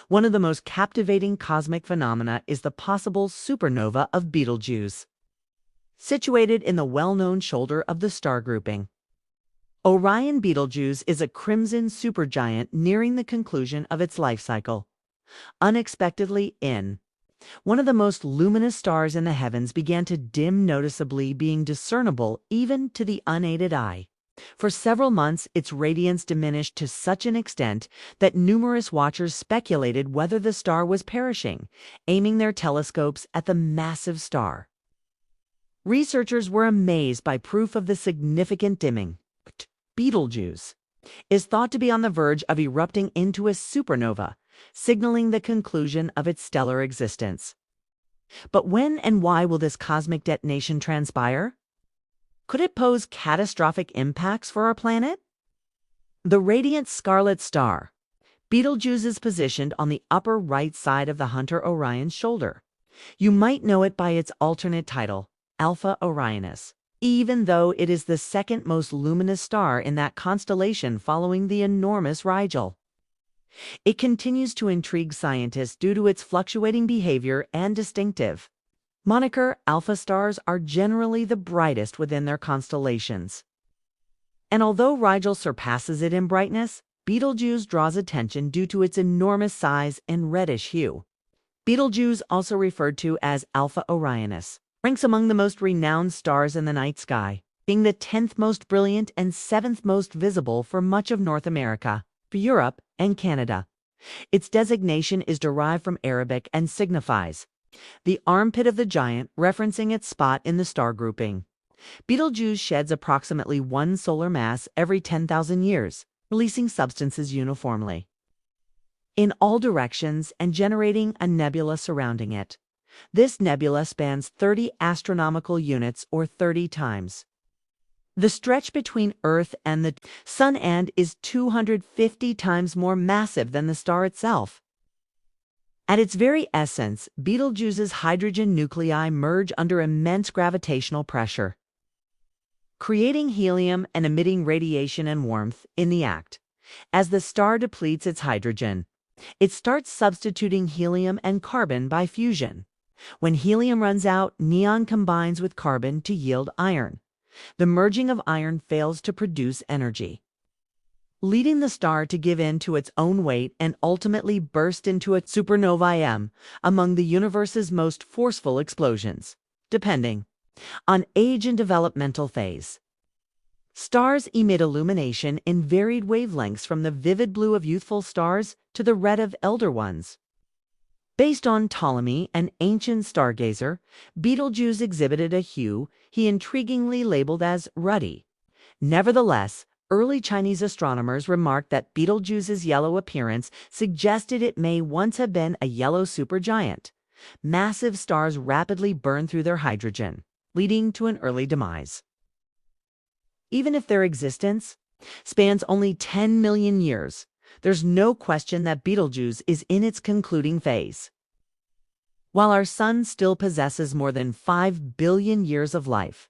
One of the most captivating cosmic phenomena is the possible supernova of Betelgeuse, situated in the well-known shoulder of the star grouping. Orion Betelgeuse is a crimson supergiant nearing the conclusion of its life cycle. Unexpectedly one of the most luminous stars in the heavens began to dim noticeably, being discernible even to the unaided eye. For several months, its radiance diminished to such an extent that numerous watchers speculated whether the star was perishing, aiming their telescopes at the massive star. Researchers were amazed by proof of the significant dimming. Betelgeuse is thought to be on the verge of erupting into a supernova, signaling the conclusion of its stellar existence. But when and why will this cosmic detonation transpire? Could it pose catastrophic impacts for our planet? The radiant scarlet star. Betelgeuse is positioned on the upper right side of the Hunter Orion's shoulder. You might know it by its alternate title, Alpha Orionis, even though it is the second most luminous star in that constellation following the enormous Rigel. It continues to intrigue scientists due to its fluctuating behavior and distinctive moniker. Alpha stars are generally the brightest within their constellations. And although Rigel surpasses it in brightness, Betelgeuse draws attention due to its enormous size and reddish hue. Betelgeuse, also referred to as Alpha Orionis, ranks among the most renowned stars in the night sky, being the 10th most brilliant and 7th most visible for much of North America, Europe, and Canada. Its designation is derived from Arabic and signifies the armpit of the giant, referencing its spot in the star grouping. Betelgeuse sheds approximately 1 solar mass every 10,000 years, releasing substances uniformly in all directions and generating a nebula surrounding it. This nebula spans 30 astronomical units, or 30 times the stretch between Earth and the Sun, and is 250 times more massive than the star itself. At its very essence, Betelgeuse's hydrogen nuclei merge under immense gravitational pressure, creating helium and emitting radiation and warmth in the act. As the star depletes its hydrogen, it starts substituting helium and carbon by fusion. When helium runs out, neon combines with carbon to yield iron. The merging of iron fails to produce energy, leading the star to give in to its own weight and ultimately burst into a supernova, among the universe's most forceful explosions, depending on age and developmental phase. Stars emit illumination in varied wavelengths, from the vivid blue of youthful stars to the red of elder ones. Based on Ptolemy, an ancient stargazer, Betelgeuse exhibited a hue he intriguingly labeled as ruddy. Nevertheless, early Chinese astronomers remarked that Betelgeuse's yellow appearance suggested it may once have been a yellow supergiant. Massive stars rapidly burn through their hydrogen, leading to an early demise. Even if their existence spans only 10 million years, there's no question that Betelgeuse is in its concluding phase. While our Sun still possesses more than 5 billion years of life,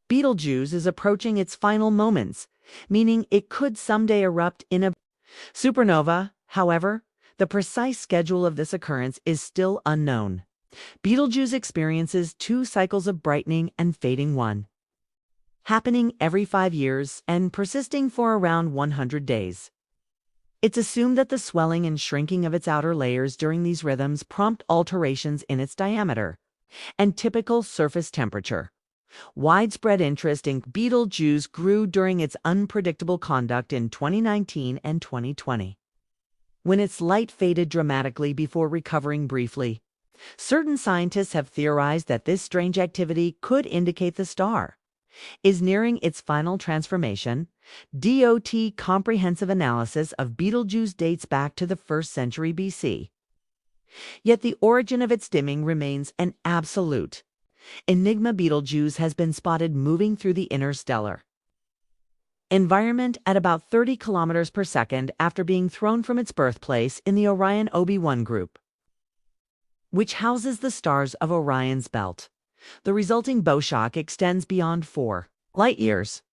Betelgeuse is approaching its final moments, meaning it could someday erupt in a supernova. However, the precise schedule of this occurrence is still unknown. Betelgeuse experiences 2 cycles of brightening and fading, one happening every 5 years and persisting for around 100 days. It's assumed that the swelling and shrinking of its outer layers during these rhythms prompt alterations in its diameter and typical surface temperature. Widespread interest in Betelgeuse grew during its unpredictable conduct in 2019 and 2020, when its light faded dramatically before recovering briefly. Certain scientists have theorized that this strange activity could indicate the star is nearing its final transformation. DOT comprehensive analysis of Betelgeuse dates back to the 1st century BC. Yet the origin of its dimming remains an absolute enigma. Betelgeuse has been spotted moving through the interstellar environment at about 30 kilometers per second after being thrown from its birthplace in the Orion OB1 group, which houses the stars of Orion's belt. The resulting bow shock extends beyond 4 light years,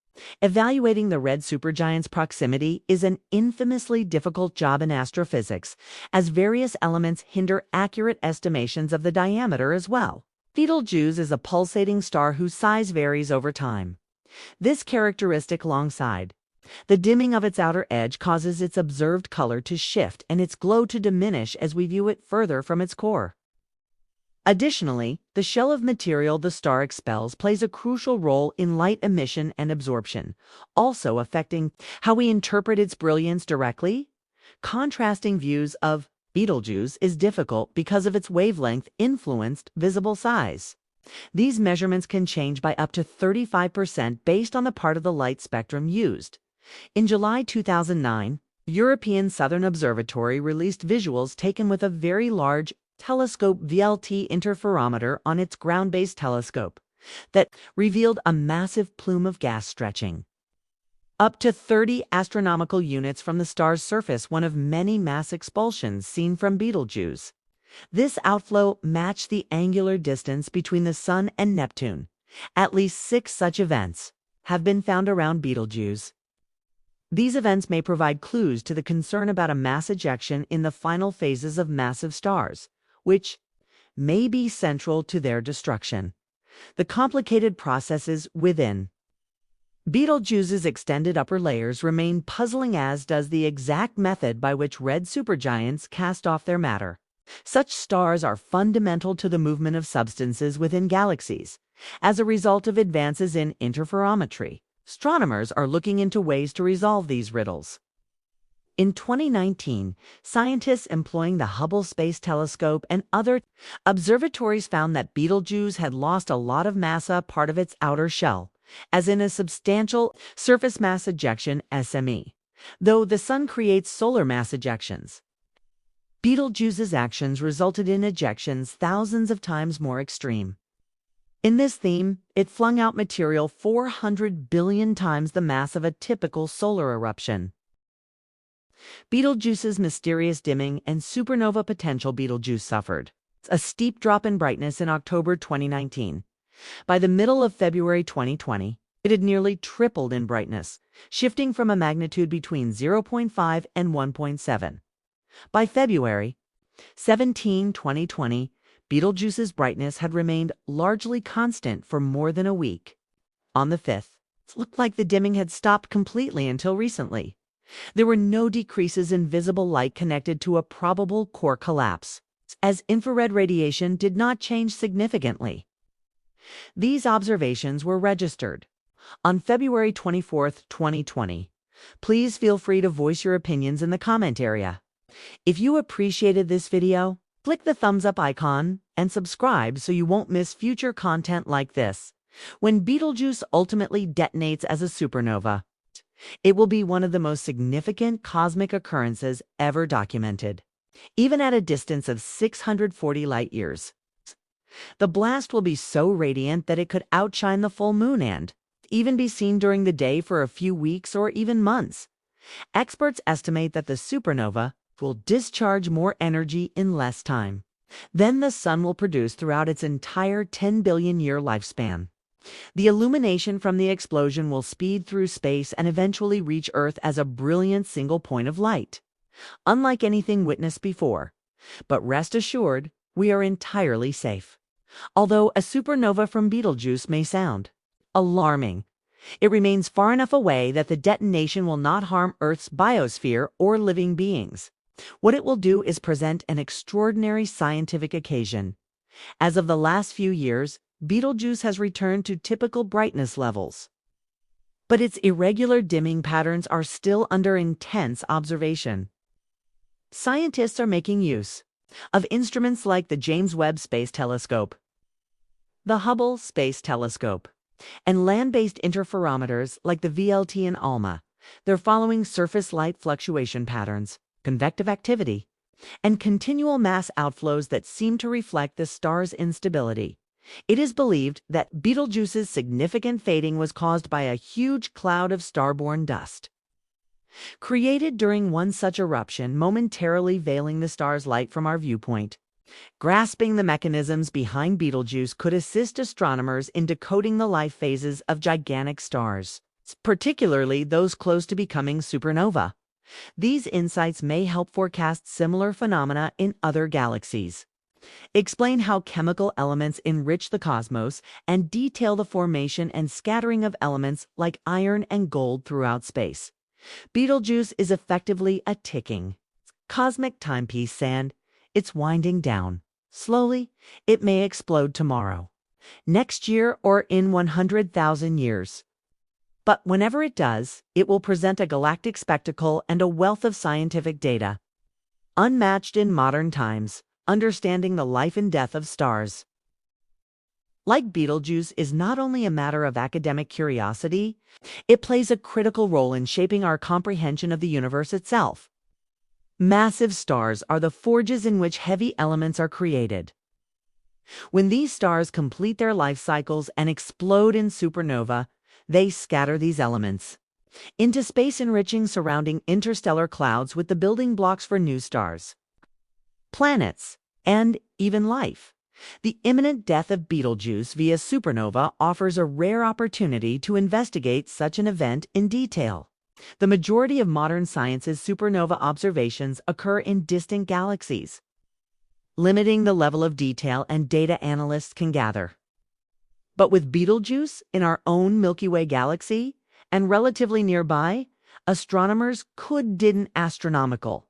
Evaluating the red supergiant's proximity is an infamously difficult job in astrophysics, as various elements hinder accurate estimations of the diameter as well. Betelgeuse is a pulsating star whose size varies over time. This characteristic alongside the dimming of its outer edge causes its observed color to shift and its glow to diminish as we view it further from its core. Additionally, the shell of material the star expels plays a crucial role in light emission and absorption, also affecting how we interpret its brilliance directly. Contrasting views of Betelgeuse is difficult because of its wavelength-influenced visible size. These measurements can change by up to 35% based on the part of the light spectrum used. In July 2009, European Southern Observatory released visuals taken with a very large telescope VLT interferometer on its ground-based telescope that revealed a massive plume of gas stretching up to 30 astronomical units from the star's surface, one of many mass expulsions seen from Betelgeuse. This outflow matched the angular distance between the Sun and Neptune. At least 6 such events have been found around Betelgeuse. These events may provide clues to the concern about a mass ejection in the final phases of massive stars, which may be central to their destruction. The complicated processes within Betelgeuse's extended upper layers remain puzzling, as does the exact method by which red supergiants cast off their matter. Such stars are fundamental to the movement of substances within galaxies. As a result of advances in interferometry, astronomers are looking into ways to resolve these riddles. In 2019, scientists employing the Hubble Space Telescope and other observatories found that Betelgeuse had lost a lot of massa, part of its outer shell, as in a substantial surface mass ejection (SME), though the Sun creates solar mass ejections. Betelgeuse's actions resulted in ejections thousands of times more extreme. In this theme, it flung out material 400 billion times the mass of a typical solar eruption. Betelgeuse's mysterious dimming and supernova potential. Betelgeuse suffered a steep drop in brightness in October 2019. By the middle of February 2020, it had nearly tripled in brightness, shifting from a magnitude between 0.5 and 1.7. By February 17, 2020, Betelgeuse's brightness had remained largely constant for more than a week. On the 5th, it looked like the dimming had stopped completely until recently. There were no decreases in visible light connected to a probable core collapse, as infrared radiation did not change significantly. These observations were registered on February 24, 2020. Please feel free to voice your opinions in the comment area. If you appreciated this video, click the thumbs up icon and subscribe so you won't miss future content like this. When Betelgeuse ultimately detonates as a supernova, it will be one of the most significant cosmic occurrences ever documented, even at a distance of 640 light-years. The blast will be so radiant that it could outshine the full moon and even be seen during the day for a few weeks or even months. Experts estimate that the supernova will discharge more energy in less time than the Sun will produce throughout its entire 10 billion-year lifespan. The illumination from the explosion will speed through space and eventually reach Earth as a brilliant single point of light, unlike anything witnessed before. But rest assured, we are entirely safe. Although a supernova from Betelgeuse may sound alarming, it remains far enough away that the detonation will not harm Earth's biosphere or living beings. What it will do is present an extraordinary scientific occasion. As of the last few years, Betelgeuse has returned to typical brightness levels, but its irregular dimming patterns are still under intense observation. Scientists are making use of instruments like the James Webb Space Telescope, the Hubble Space Telescope, and land-based interferometers like the VLT and ALMA. They're following surface light fluctuation patterns, convective activity, and continual mass outflows that seem to reflect the star's instability. It is believed that Betelgeuse's significant fading was caused by a huge cloud of starborn dust, created during one such eruption, momentarily veiling the star's light from our viewpoint. Grasping the mechanisms behind Betelgeuse could assist astronomers in decoding the life phases of gigantic stars. particularly those close to becoming supernova. These insights may help forecast similar phenomena in other galaxies, explain how chemical elements enrich the cosmos, and detail the formation and scattering of elements like iron and gold throughout space. Betelgeuse is effectively a ticking cosmic timepiece, and it's winding down. Slowly, it may explode tomorrow, next year, or in 100,000 years. But whenever it does, it will present a galactic spectacle and a wealth of scientific data, unmatched in modern times, understanding the life and death of stars. Like Betelgeuse is not only a matter of academic curiosity, it plays a critical role in shaping our comprehension of the universe itself. Massive stars are the forges in which heavy elements are created. When these stars complete their life cycles and explode in supernova, they scatter these elements into space, enriching surrounding interstellar clouds with the building blocks for new stars, planets, and even life. The imminent death of Betelgeuse via supernova offers a rare opportunity to investigate such an event in detail. The majority of modern science's supernova observations occur in distant galaxies, limiting the level of detail and data analysts can gather. But with Betelgeuse in our own Milky Way galaxy and relatively nearby, astronomers could didn't astronomical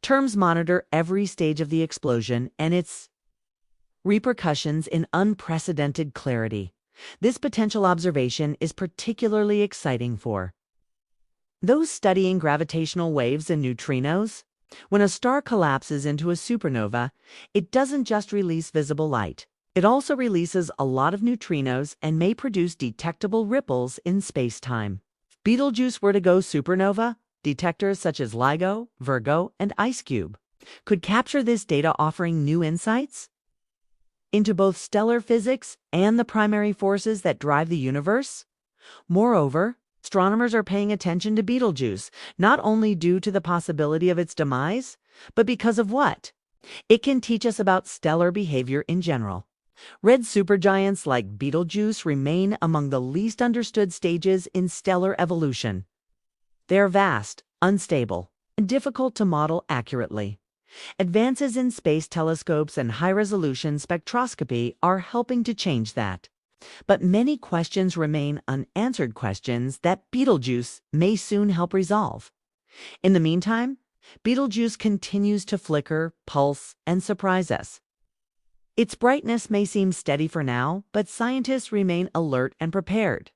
terms monitor every stage of the explosion and its repercussions in unprecedented clarity. This potential observation is particularly exciting for those studying gravitational waves and neutrinos. When a star collapses into a supernova, it doesn't just release visible light. It also releases a lot of neutrinos and may produce detectable ripples in space-time. If Betelgeuse were to go supernova, detectors such as LIGO, Virgo, and IceCube could capture this data, offering new insights into both stellar physics and the primary forces that drive the universe. Moreover, astronomers are paying attention to Betelgeuse, not only due to the possibility of its demise, but because of what it can teach us about stellar behavior in general. Red supergiants like Betelgeuse remain among the least understood stages in stellar evolution. They are vast, unstable, and difficult to model accurately. Advances in space telescopes and high-resolution spectroscopy are helping to change that. But many questions remain unanswered, questions that Betelgeuse may soon help resolve. In the meantime, Betelgeuse continues to flicker, pulse, and surprise us. Its brightness may seem steady for now, but scientists remain alert and prepared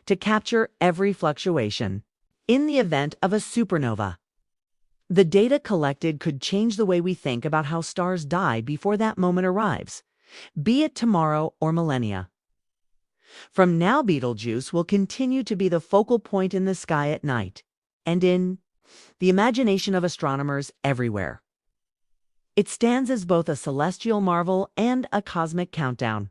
to capture every fluctuation. In the event of a supernova, the data collected could change the way we think about how stars die before that moment arrives, be it tomorrow or millennia. From now, Betelgeuse will continue to be the focal point in the sky at night and in the imagination of astronomers everywhere. It stands as both a celestial marvel and a cosmic countdown.